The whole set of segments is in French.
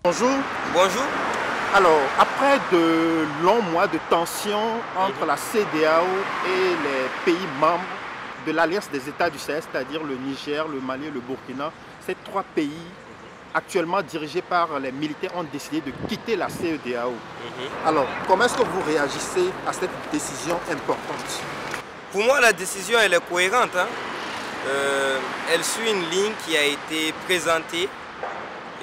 Bonjour. Bonjour. Alors, après de longs mois de tensions entre la CEDEAO et les pays membres de l'Alliance des États du Sahel, c'est-à-dire le Niger, le Mali et le Burkina, ces trois pays actuellement dirigés par les militaires ont décidé de quitter la CEDEAO. Alors, comment est-ce que vous réagissez à cette décision importante? Pour moi, la décision elle est cohérente. Elle suit une ligne qui a été présentée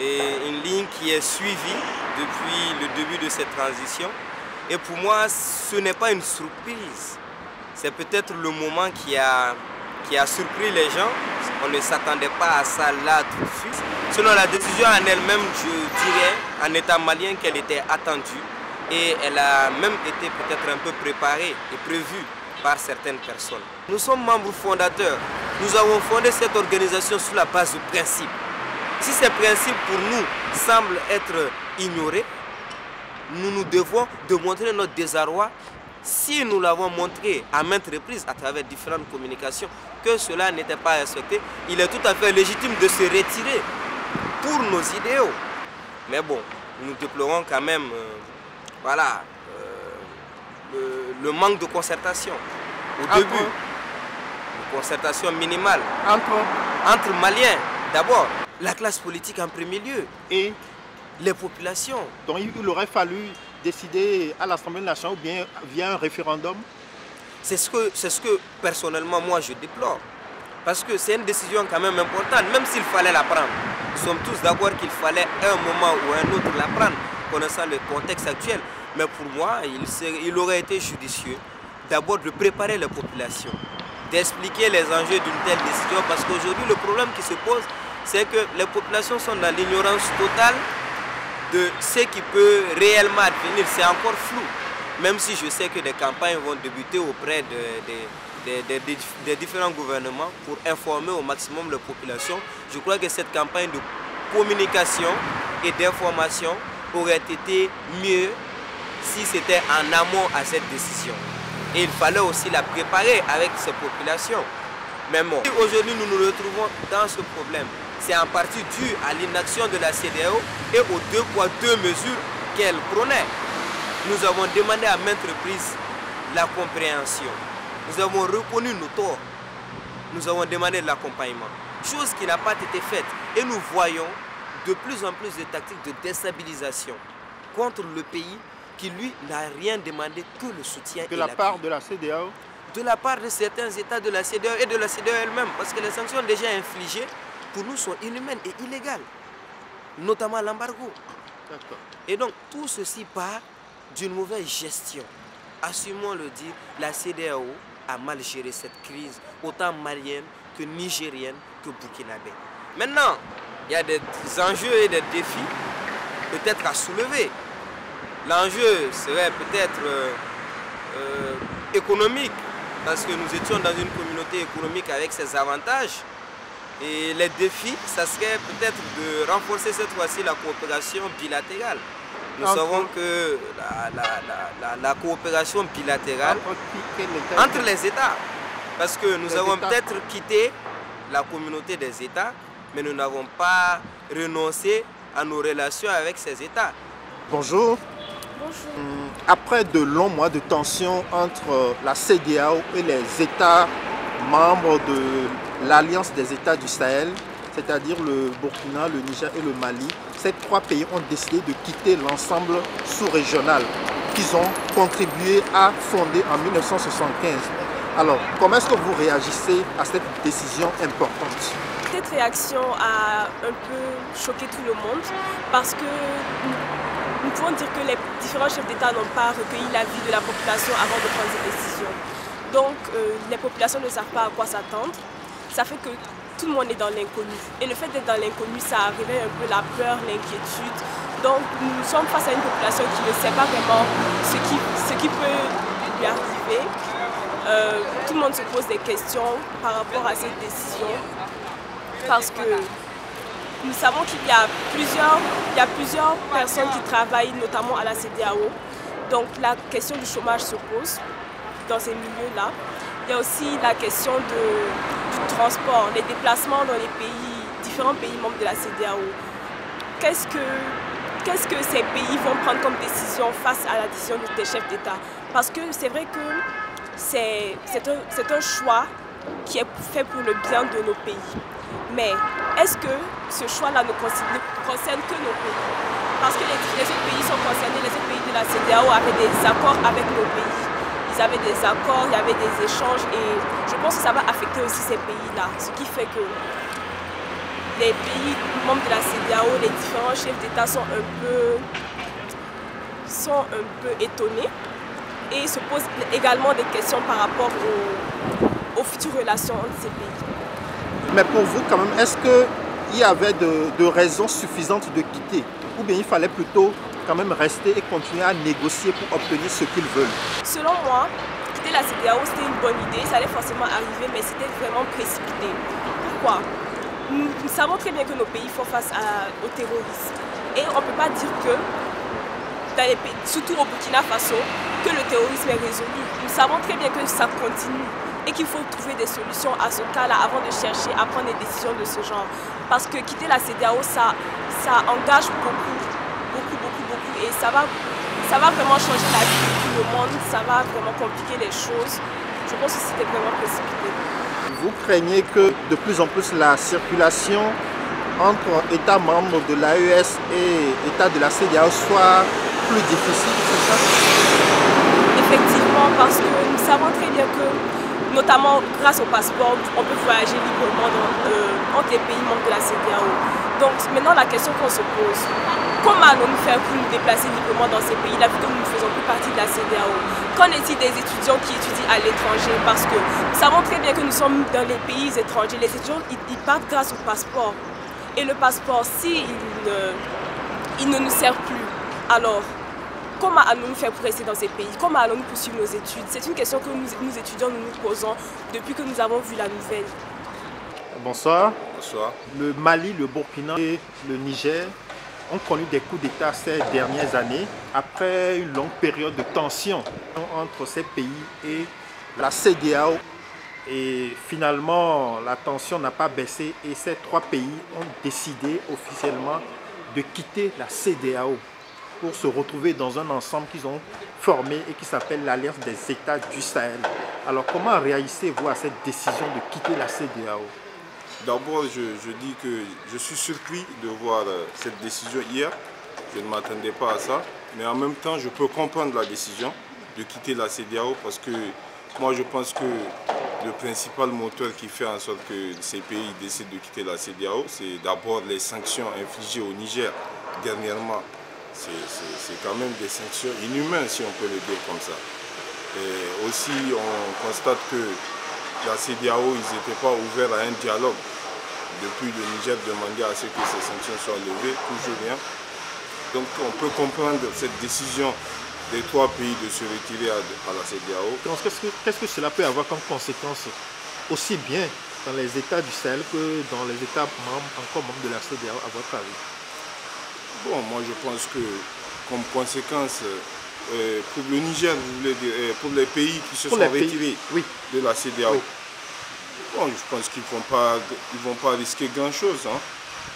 et une ligne qui est suivie depuis le début de cette transition. Et pour moi, ce n'est pas une surprise. C'est peut-être le moment qui a surpris les gens. On ne s'attendait pas à ça là tout de suite. Selon la décision en elle-même, je dirais en état malien qu'elle était attendue et elle a même été peut-être un peu préparée et prévue par certaines personnes. Nous sommes membres fondateurs. Nous avons fondé cette organisation sur la base de principes. Si ces principes pour nous semblent être ignorés, nous nous devons de montrer notre désarroi. Si nous l'avons montré à maintes reprises à travers différentes communications que cela n'était pas respecté, il est tout à fait légitime de se retirer pour nos idéaux. Mais bon, nous déplorons quand même le manque de concertation au début. Une concertation minimale entre Maliens d'abord, la classe politique en premier lieu et les populations. Donc il aurait fallu décider à l'Assemblée nationale ou bien via un référendum? C'est ce que personnellement moi je déplore. Parce que c'est une décision quand même importante, même s'il fallait la prendre. Nous sommes tous d'accord qu'il fallait un moment ou un autre la prendre, connaissant le contexte actuel. Mais pour moi, il aurait été judicieux d'abord de préparer les populations, d'expliquer les enjeux d'une telle décision. Parce qu'aujourd'hui, le problème qui se pose, c'est que les populations sont dans l'ignorance totale de ce qui peut réellement advenir. C'est encore flou. Même si je sais que des campagnes vont débuter auprès des différents gouvernements pour informer au maximum les populations, je crois que cette campagne de communication et d'information aurait été mieux si c'était en amont à cette décision. Et il fallait aussi la préparer avec ces populations. Mais bon, aujourd'hui nous nous retrouvons dans ce problème. C'est en partie dû à l'inaction de la CEDEAO et aux 2 poids 2 mesures qu'elle prônait. Nous avons demandé à maintes reprises la compréhension. Nous avons reconnu nos torts. Nous avons demandé de l'accompagnement. Chose qui n'a pas été faite. Et nous voyons de plus en plus de tactiques de déstabilisation contre le pays qui, lui, n'a rien demandé que le soutien. De la part de la CEDEAO? De la part de certains États de la CEDEAO et de la CEDEAO elle-même. Parce que les sanctions déjà infligées, pour nous, sont inhumaines et illégales. Notamment l'embargo. Et donc, tout ceci part d'une mauvaise gestion. Assumons le dire, la CEDEAO a mal géré cette crise, autant malienne que nigérienne que burkinabé. Maintenant, il y a des enjeux et des défis peut-être à soulever. L'enjeu serait peut-être économique, parce que nous étions dans une communauté économique avec ses avantages. Et les défis, ça serait peut-être de renforcer cette fois-ci la coopération bilatérale. Nous savons que la coopération bilatérale entre les États, parce que nous avons peut-être quitté la communauté des États, mais nous n'avons pas renoncé à nos relations avec ces États. Bonjour. Bonjour. Après de longs mois de tensions entre la CEDEAO et les États membres de l'Alliance des États du Sahel, c'est-à-dire le Burkina, le Niger et le Mali, ces trois pays ont décidé de quitter l'ensemble sous-régional qu'ils ont contribué à fonder en 1975. Alors, comment est-ce que vous réagissez à cette décision importante? Cette réaction a un peu choqué tout le monde parce que nous pouvons dire que les différents chefs d'État n'ont pas recueilli l'avis de la population avant de prendre cette décision. Donc, les populations ne savent pas à quoi s'attendre. Ça fait que tout le monde est dans l'inconnu. Et le fait d'être dans l'inconnu, ça réveille un peu la peur, l'inquiétude. Donc nous sommes face à une population qui ne sait pas vraiment ce qui peut lui arriver. Tout le monde se pose des questions par rapport à cette décision. Parce que nous savons qu'il y a plusieurs personnes qui travaillent, notamment à la CEDEAO. Donc la question du chômage se pose dans ces milieux-là. Il y a aussi la question du transport, les déplacements dans les pays, différents pays membres de la CEDEAO. qu'est-ce que ces pays vont prendre comme décision face à la décision des chefs d'État? Parce que c'est vrai que c'est un choix qui est fait pour le bien de nos pays. Mais est-ce que ce choix-là ne concerne que nos pays? Parce que les autres pays sont concernés, les autres pays de la CEDEAO avaient des accords avec nos pays. Ils avaient des accords, il y avait des échanges et je pense que ça va affecter aussi ces pays-là. Ce qui fait que les pays membres de la CEDEAO, les différents chefs d'État sont un peu étonnés et se posent également des questions par rapport aux futures relations entre ces pays. Mais pour vous, quand même, est-ce qu'il y avait de raisons suffisantes de quitter? Ou bien il fallait plutôt quand même rester et continuer à négocier pour obtenir ce qu'ils veulent? Selon moi, quitter la CEDEAO, c'était une bonne idée. Ça allait forcément arriver, mais c'était vraiment précipité. Pourquoi? Nous savons très bien que nos pays font face au terrorisme. Et on ne peut pas dire que, dans les pays, surtout au Burkina Faso, que le terrorisme est résolu. Nous savons très bien que ça continue et qu'il faut trouver des solutions à ce cas-là avant de chercher à prendre des décisions de ce genre. Parce que quitter la CEDEAO, ça engage beaucoup. Et ça va vraiment changer la vie de tout le monde, ça va vraiment compliquer les choses. Je pense que c'était vraiment précipité. Vous craignez que de plus en plus la circulation entre États membres de l'AES et États de la CEDEAO soit plus difficile, c'est ça? Effectivement, parce que nous savons très bien que, notamment grâce au passeport, on peut voyager librement entre les pays membres de la CEDEAO. Donc maintenant la question qu'on se pose, comment allons-nous faire pour nous déplacer librement dans ces pays-là vu que nous ne faisons plus partie de la CEDEAO? Qu'en est-il des étudiants qui étudient à l'étranger? Parce que nous savons très bien que nous sommes dans les pays étrangers. Les étudiants, ils partent grâce au passeport. Et le passeport, s'il ne nous sert plus, alors comment allons-nous faire pour rester dans ces pays? Comment allons-nous poursuivre nos études? C'est une question que nous étudiants nous posons depuis que nous avons vu la nouvelle. Bonsoir. Bonsoir. Le Mali, le Burkina et le Niger ont connu des coups d'État ces dernières années après une longue période de tension entre ces pays et la CEDEAO. Et finalement, la tension n'a pas baissé et ces trois pays ont décidé officiellement de quitter la CEDEAO pour se retrouver dans un ensemble qu'ils ont formé et qui s'appelle l'Alliance des États du Sahel. Alors comment réagissez-vous à cette décision de quitter la CEDEAO? D'abord, je dis que je suis surpris de voir cette décision hier. Je ne m'attendais pas à ça. Mais en même temps, je peux comprendre la décision de quitter la CEDEAO parce que moi, je pense que le principal moteur qui fait en sorte que ces pays décident de quitter la CEDEAO, c'est d'abord les sanctions infligées au Niger dernièrement. C'est quand même des sanctions inhumaines, si on peut le dire comme ça. Et aussi, on constate que la CEDEAO, ils n'étaient pas ouverts à un dialogue. Depuis le Niger demandait à ce que ces sanctions soient levées, toujours rien. Donc on peut comprendre cette décision des trois pays de se retirer à la CEDEAO. Qu'est-ce que cela peut avoir comme conséquence aussi bien dans les États du Sahel que dans les États encore membres de la CEDEAO, à votre avis? Bon, moi je pense que comme conséquence, pour le Niger, vous voulez dire, pour les pays qui se sont retirés de la CEDEAO, bon, je pense qu'ils ne vont pas risquer grand-chose. Hein.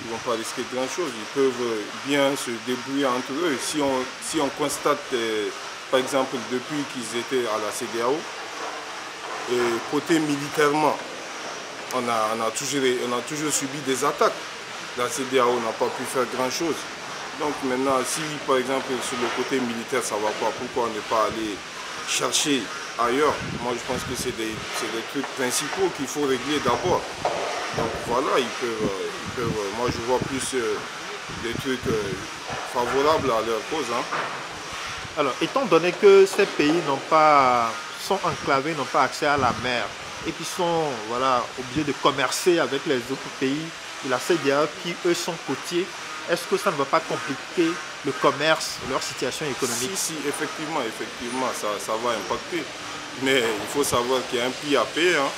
Ils ne vont pas risquer grand-chose. Ils peuvent bien se débrouiller entre eux. Si on constate, par exemple, depuis qu'ils étaient à la CEDEAO, côté militairement, on a toujours subi des attaques. La CEDEAO n'a pas pu faire grand-chose. Donc maintenant, si par exemple sur le côté militaire ça ne va pas, pourquoi ne pas aller chercher ailleurs? Moi je pense que c'est des trucs principaux qu'il faut régler d'abord. Donc voilà, ils peuvent moi je vois plus des trucs favorables à leur cause. Hein. Alors, étant donné que ces pays sont enclavés, n'ont pas accès à la mer et qui sont obligés de commercer avec les autres pays de la CEDEAO qui eux sont côtiers, est-ce que ça ne va pas compliquer le commerce, leur situation économique? Si, effectivement, ça va impacter. Mais il faut savoir qu'il y a un prix à payer. Hein.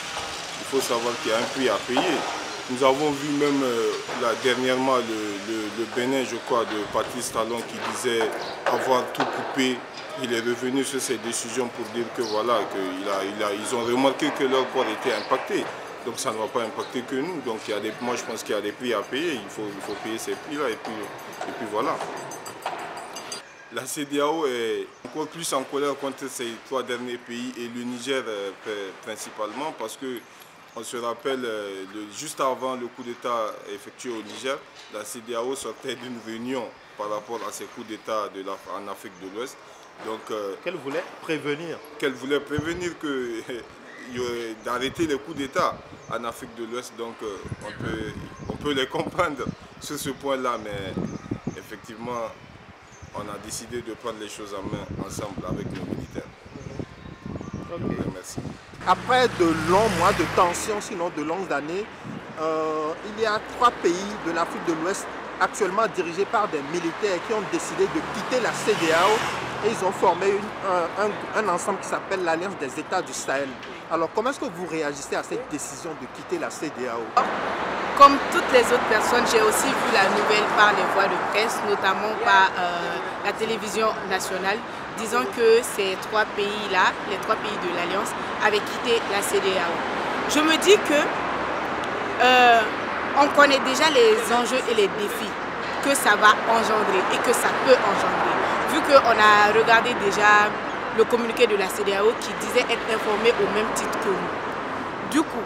Il faut savoir qu'il y a un prix à payer. Nous avons vu même dernièrement le Bénin, je crois, de Patrice Talon qui disait avoir tout coupé. Il est revenu sur ses décisions pour dire que voilà, ils ont remarqué que leur corps était impacté. Donc ça ne va pas impacter que nous. Donc moi je pense qu'il y a des prix à payer. Il faut payer ces prix-là et puis voilà. La CEDEAO est encore plus en colère contre ces 3 derniers pays et le Niger principalement parce que on se rappelle, juste avant le coup d'État effectué au Niger, la CEDEAO sortait d'une réunion par rapport à ces coups d'État en Afrique de l'Ouest. Qu'elle voulait prévenir. Qu'elle voulait prévenir d'arrêter les coups d'État en Afrique de l'Ouest. Donc on peut les comprendre sur ce point-là, mais effectivement, on a décidé de prendre les choses en main ensemble avec nos militaires. Okay. Merci. Après de longs mois de tension, sinon de longues années, il y a 3 pays de l'Afrique de l'Ouest actuellement dirigés par des militaires qui ont décidé de quitter la CEDEAO et ils ont formé un ensemble qui s'appelle l'Alliance des États du Sahel. Alors comment est-ce que vous réagissez à cette décision de quitter la CEDEAO? Comme toutes les autres personnes, j'ai aussi vu la nouvelle par les voies de presse, notamment par la télévision nationale, disant que ces 3 pays-là, les 3 pays de l'Alliance, avaient quitté la CEDEAO. Je me dis que on connaît déjà les enjeux et les défis que ça va engendrer et que ça peut engendrer. Vu qu'on a regardé déjà le communiqué de la CEDEAO qui disait être informé au même titre que nous. Du coup,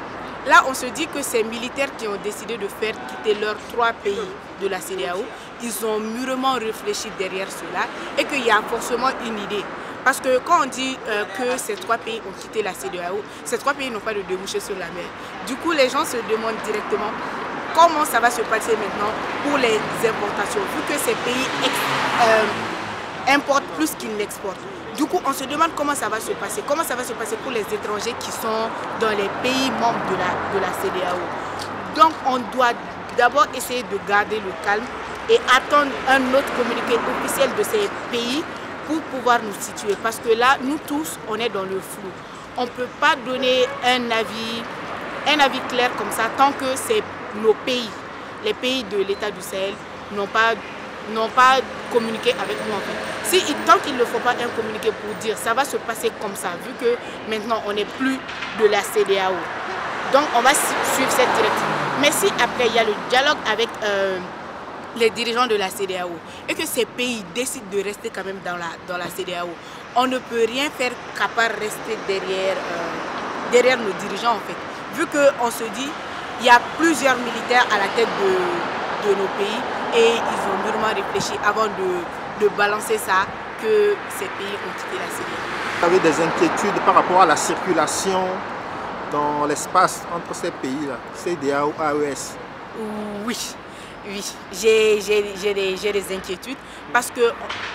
là, on se dit que ces militaires qui ont décidé de faire quitter leurs 3 pays de la CEDEAO, ils ont mûrement réfléchi derrière cela et qu'il y a forcément une idée. Parce que quand on dit que ces 3 pays ont quitté la CEDEAO, ces 3 pays n'ont pas de débouché sur la mer. Du coup, les gens se demandent directement comment ça va se passer maintenant pour les importations, vu que ces pays importent plus qu'ils n'exportent. Du coup, on se demande comment ça va se passer. Comment ça va se passer pour les étrangers qui sont dans les pays membres de la CEDEAO. Donc, on doit d'abord essayer de garder le calme et attendre un autre communiqué officiel de ces pays pour pouvoir nous situer. Parce que là, nous tous, on est dans le flou. On ne peut pas donner un avis clair comme ça tant que c'est nos pays, les pays de l'État du Sahel, n'ont pas communiqué avec nous en fait. Tant qu'il ne faut pas un communiqué pour dire ça va se passer comme ça, vu que maintenant on n'est plus de la CEDEAO. Donc on va suivre cette directive. Mais si après il y a le dialogue avec les dirigeants de la CEDEAO et que ces pays décident de rester quand même dans la CEDEAO, on ne peut rien faire qu'à part rester derrière nos dirigeants en fait. Vu qu'on se dit il y a plusieurs militaires à la tête de nos pays et ils ont mûrement réfléchi avant de balancer ça que ces pays ont quitté la CEDEAO. Vous avez des inquiétudes par rapport à la circulation dans l'espace entre ces pays-là, CEDEAO, AES? Oui, j'ai des inquiétudes parce que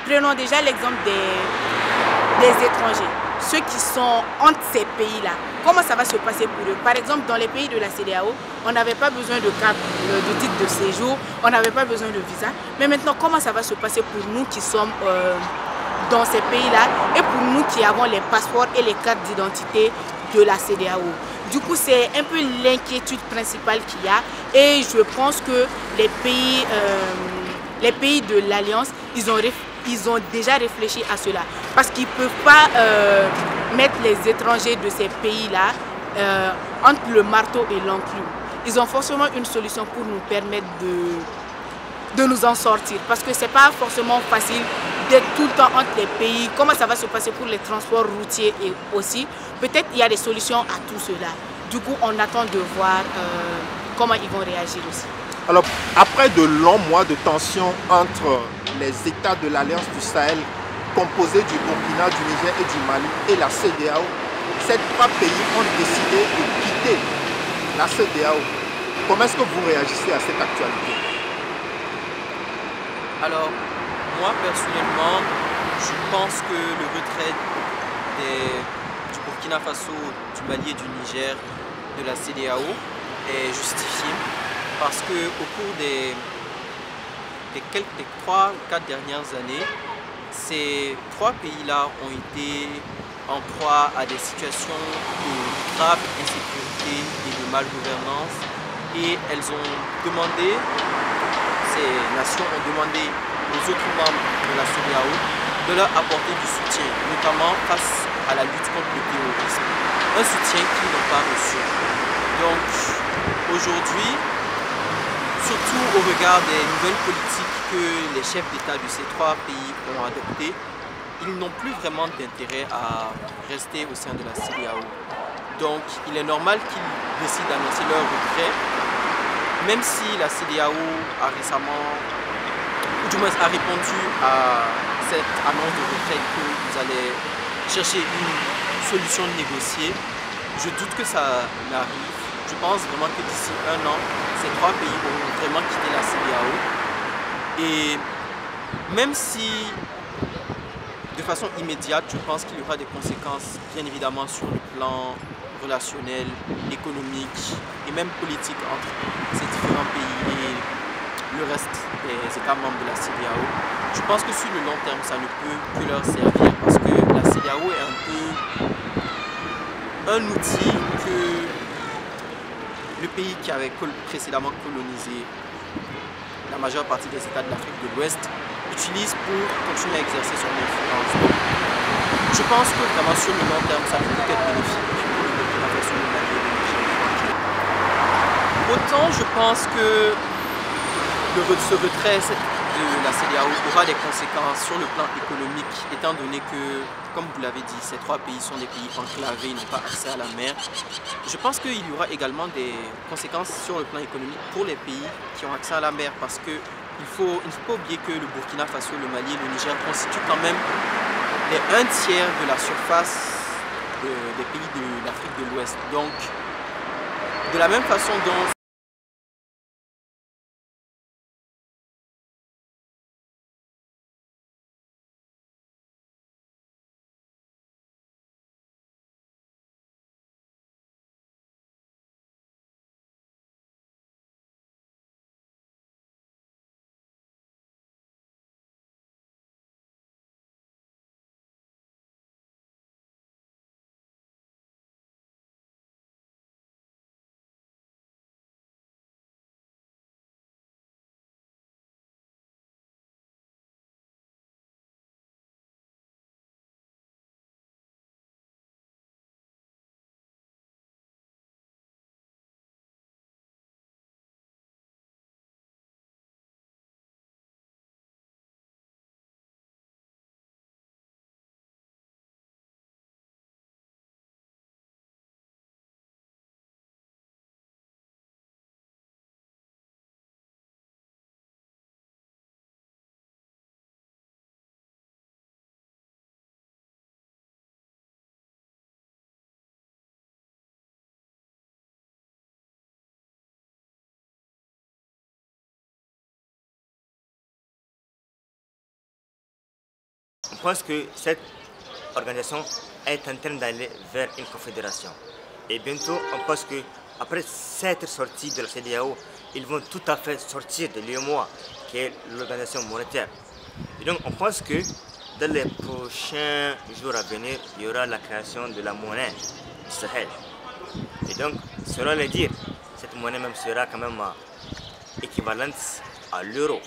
prenons déjà l'exemple des étrangers. Ceux qui sont entre ces pays-là, comment ça va se passer pour eux? Par exemple, dans les pays de la CEDEAO, on n'avait pas besoin de carte, de titre de séjour, on n'avait pas besoin de visa. Mais maintenant, comment ça va se passer pour nous qui sommes dans ces pays-là et pour nous qui avons les passeports et les cartes d'identité de la CEDEAO? Du coup, c'est un peu l'inquiétude principale qu'il y a et je pense que les pays de l'Alliance, ils ont déjà réfléchi à cela parce qu'ils ne peuvent pas mettre les étrangers de ces pays-là entre le marteau et l'enclume. Ils ont forcément une solution pour nous permettre de nous en sortir parce que ce n'est pas forcément facile d'être tout le temps entre les pays. Comment ça va se passer pour les transports routiers et aussi? Peut-être il y a des solutions à tout cela. Du coup, on attend de voir comment ils vont réagir aussi. Alors, après de longs mois de tension entre les États de l'Alliance du Sahel, composés du Burkina, du Niger et du Mali, et la CEDEAO, ces 3 pays ont décidé de quitter la CEDEAO. Comment est-ce que vous réagissez à cette actualité? Alors, moi personnellement, je pense que le retrait du Burkina Faso, du Mali et du Niger de la CEDEAO est justifié parce qu'au cours des 3-4 dernières années, ces 3 pays-là ont été en proie à des situations de grave insécurité et de malgouvernance et ces nations ont demandé aux autres membres de la CEDEAO de leur apporter du soutien, notamment face à la lutte contre le terrorisme. Un soutien qu'ils n'ont pas reçu. Donc aujourd'hui, surtout au regard des nouvelles politiques que les chefs d'État de ces 3 pays ont adoptées, ils n'ont plus vraiment d'intérêt à rester au sein de la CEDEAO. Donc il est normal qu'ils décident d'annoncer leur retrait, même si la CEDEAO a récemment, ou du moins a répondu à cette annonce de retrait que vous allez chercher une solution négociée. Je doute que ça n'arrive. Je pense vraiment que d'ici 1 an, ces 3 pays auront vraiment quitté la CEDEAO. Et même si de façon immédiate, je pense qu'il y aura des conséquences bien évidemment sur le plan relationnel, économique et même politique entre ces différents pays et le reste des États membres de la CEDEAO. Je pense que sur le long terme, ça ne peut que leur servir parce que la CEDEAO est un peu un outil que le pays qui avait précédemment colonisé la majeure partie des États de l'Afrique de l'Ouest utilise pour continuer à exercer son influence. Donc, je pense que vraiment sur le long terme, ça peut être bénéfique pour le Burkina Faso, le Mali et le Niger. Autant je pense que ce retrait de la CEDEAO aura des conséquences sur le plan économique, étant donné que, comme vous l'avez dit, ces 3 pays sont des pays enclavés, ils n'ont pas accès à la mer. Je pense qu'il y aura également des conséquences sur le plan économique pour les pays qui ont accès à la mer, parce qu'il ne faut pas oublier que le Burkina Faso, le Mali et le Niger constituent quand même les 1/3 de la surface des pays de l'Afrique de l'Ouest. Donc, de la même façon dont Je pense que cette organisation est en train d'aller vers une confédération. Et bientôt, on pense qu'après s'être sortis de la CEDEAO, ils vont tout à fait sortir de l'UEMOA, qui est l'organisation monétaire. Et donc, on pense que dans les prochains jours à venir, il y aura la création de la monnaie du Sahel. Et donc, selon les dires, cette monnaie même sera quand même équivalente à l'euro.